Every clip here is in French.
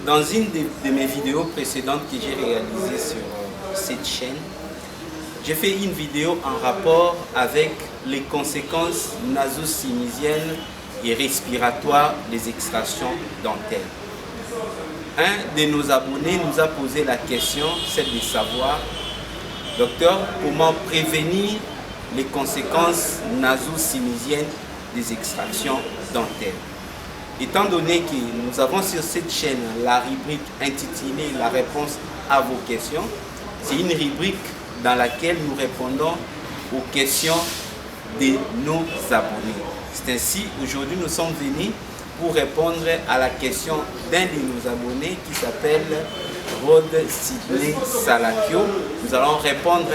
Dans une de mes vidéos précédentes que j'ai réalisées sur cette chaîne, j'ai fait une vidéo en rapport avec les conséquences naso-sinusiennes et respiratoires des extractions dentaires. Un de nos abonnés nous a posé la question, celle de savoir, docteur, comment prévenir les conséquences naso-sinusiennes des extractions dentaires. Étant donné que nous avons sur cette chaîne la rubrique intitulée « La réponse à vos questions », c'est une rubrique dans laquelle nous répondons aux questions de nos abonnés. C'est ainsi, aujourd'hui, nous sommes venus pour répondre à la question d'un de nos abonnés qui s'appelle Rod Sidney Salakio. Nous allons répondre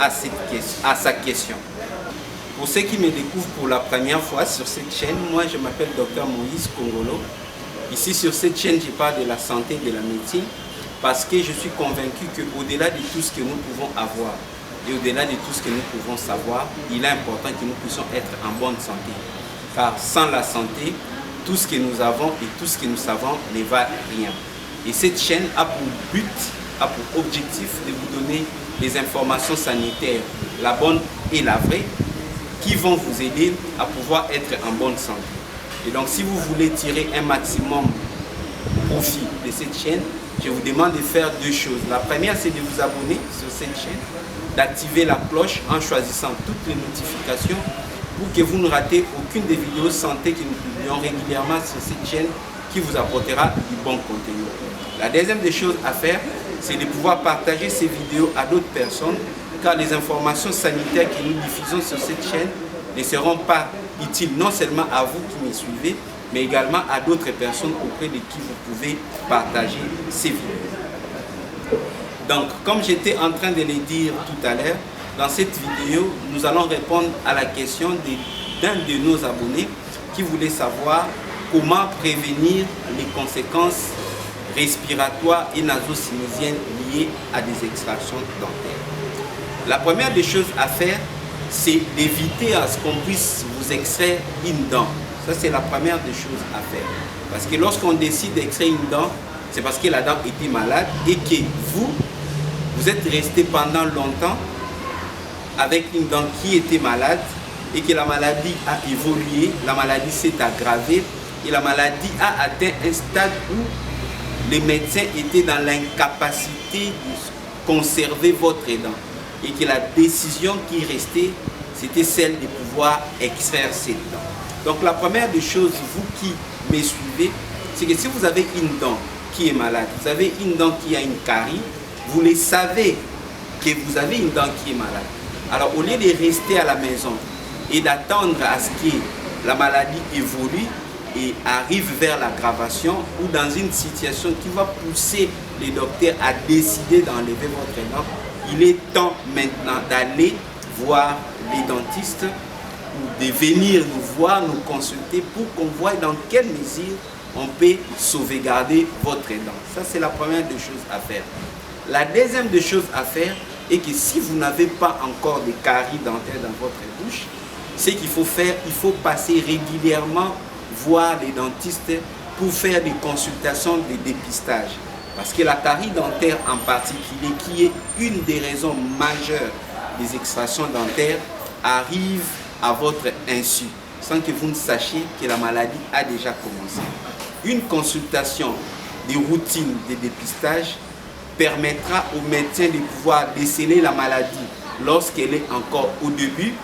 à sa question. Pour ceux qui me découvrent pour la première fois sur cette chaîne, moi je m'appelle Dr Moïse Kongolo. Ici sur cette chaîne, je parle de la santé et de la médecine parce que je suis convaincu qu'au-delà de tout ce que nous pouvons avoir et au-delà de tout ce que nous pouvons savoir, il est important que nous puissions être en bonne santé. Car sans la santé, tout ce que nous avons et tout ce que nous savons ne va rien. Et cette chaîne a pour but, a pour objectif de vous donner des informations sanitaires, la bonne et la vraie, qui vont vous aider à pouvoir être en bonne santé. Et donc si vous voulez tirer un maximum profit de cette chaîne, je vous demande de faire deux choses. La première, c'est de vous abonner sur cette chaîne, d'activer la cloche en choisissant toutes les notifications pour que vous ne ratez aucune des vidéos santé que nous publions régulièrement sur cette chaîne qui vous apportera du bon contenu. La deuxième des choses à faire, c'est de pouvoir partager ces vidéos à d'autres personnes, car les informations sanitaires que nous diffusons sur cette chaîne ne seront pas utiles non seulement à vous qui me suivez, mais également à d'autres personnes auprès de qui vous pouvez partager ces vidéos. Donc, comme j'étais en train de le dire tout à l'heure, dans cette vidéo, nous allons répondre à la question d'un de nos abonnés qui voulait savoir comment prévenir les conséquences respiratoires et naso-sinusiennes liées à des extractions dentaires. La première des choses à faire, c'est d'éviter à ce qu'on puisse vous extraire une dent. Ça, c'est la première des choses à faire. Parce que lorsqu'on décide d'extraire une dent, c'est parce que la dent était malade et que vous êtes resté pendant longtemps avec une dent qui était malade et que la maladie a évolué, la maladie s'est aggravée et la maladie a atteint un stade où les médecins étaient dans l'incapacité de conserver votre dent. Et que la décision qui restait, c'était celle de pouvoir extraire cette dent. Donc la première des choses, vous qui me suivez, c'est que si vous avez une dent qui est malade, vous avez une dent qui a une carie, vous le savez que vous avez une dent qui est malade. Alors au lieu de rester à la maison et d'attendre à ce que la maladie évolue et arrive vers l'aggravation ou dans une situation qui va pousser les docteurs à décider d'enlever votre dent, il est temps maintenant d'aller voir les dentistes ou de venir nous voir, nous consulter pour qu'on voie dans quelle mesure on peut sauvegarder votre dent. Ça, c'est la première des choses à faire. La deuxième des choses à faire est que si vous n'avez pas encore de caries dentaires dans votre bouche, ce qu'il faut faire, il faut passer régulièrement voir les dentistes pour faire des consultations de dépistage. Parce que la carie dentaire en particulier, qui est une des raisons majeures des extractions dentaires, arrive à votre insu, sans que vous ne sachiez que la maladie a déjà commencé. Une consultation de routine de dépistage permettra aux médecins de pouvoir déceler la maladie lorsqu'elle est encore au début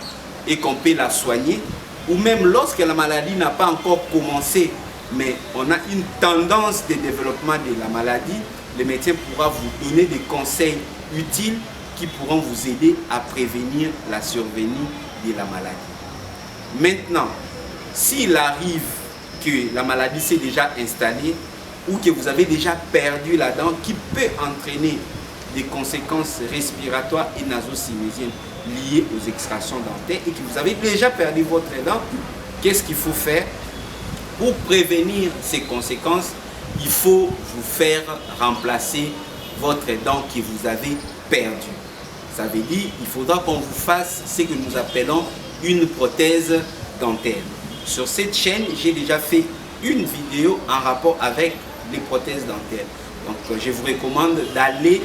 et qu'on peut la soigner, ou même lorsque la maladie n'a pas encore commencé, mais on a une tendance de développement de la maladie, le médecin pourra vous donner des conseils utiles qui pourront vous aider à prévenir la survenue de la maladie. Maintenant, s'il arrive que la maladie s'est déjà installée ou que vous avez déjà perdu la dent qui peut entraîner des conséquences respiratoires et naso-sinusiennes liées aux extractions dentaires et que vous avez déjà perdu votre dent, qu'est-ce qu'il faut faire? Pour prévenir ces conséquences, il faut vous faire remplacer votre dent que vous avez perdue. Ça veut dire qu'il faudra qu'on vous fasse ce que nous appelons une prothèse dentaire. Sur cette chaîne, j'ai déjà fait une vidéo en rapport avec les prothèses dentaires. Donc je vous recommande d'aller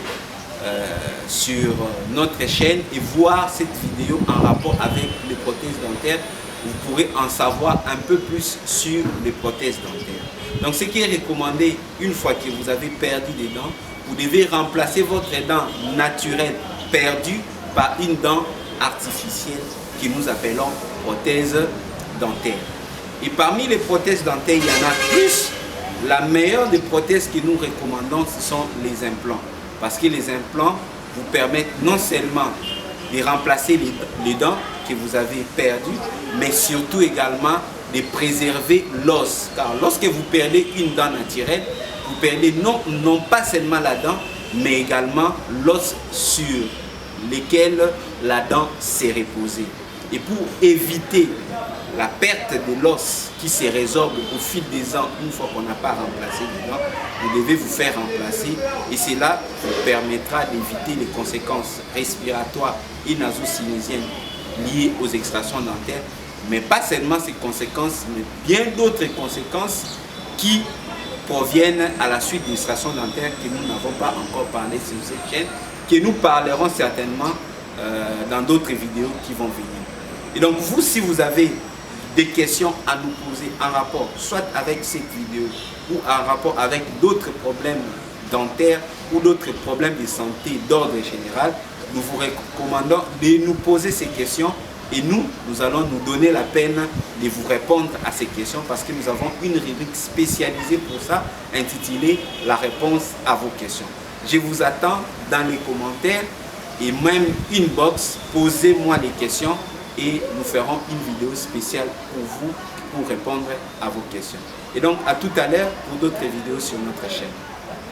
sur notre chaîne et voir cette vidéo en rapport avec les prothèses dentaires. Vous pourrez en savoir un peu plus sur les prothèses dentaires. Donc ce qui est recommandé, une fois que vous avez perdu des dents, vous devez remplacer votre dent naturelle perdue par une dent artificielle que nous appelons prothèse dentaire. Et parmi les prothèses dentaires, il y en a plus. La meilleure des prothèses que nous recommandons, ce sont les implants. Parce que les implants vous permettent non seulement de remplacer les dents que vous avez perdues, mais surtout également de préserver l'os. Car lorsque vous perdez une dent naturelle, vous perdez non pas seulement la dent, mais également l'os sur lequel la dent s'est reposée. Et pour éviter la perte de l'os qui se résorbe au fil des ans, une fois qu'on n'a pas remplacé les dents, vous devez vous faire remplacer et cela vous permettra d'éviter les conséquences respiratoires et naso-sinusiennes liées aux extractions dentaires, mais pas seulement ces conséquences, mais bien d'autres conséquences qui proviennent à la suite des extractions dentaires que nous n'avons pas encore parlé sur cette chaîne, que nous parlerons certainement dans d'autres vidéos qui vont venir. Et donc vous, si vous avez des questions à nous poser en rapport soit avec cette vidéo ou en rapport avec d'autres problèmes dentaires ou d'autres problèmes de santé d'ordre général, nous vous recommandons de nous poser ces questions et nous allons nous donner la peine de vous répondre à ces questions parce que nous avons une rubrique spécialisée pour ça intitulée « La réponse à vos questions ». Je vous attends dans les commentaires et même inbox, posez-moi les questions et nous ferons une vidéo spéciale pour vous pour répondre à vos questions. Et donc à tout à l'heure pour d'autres vidéos sur notre chaîne.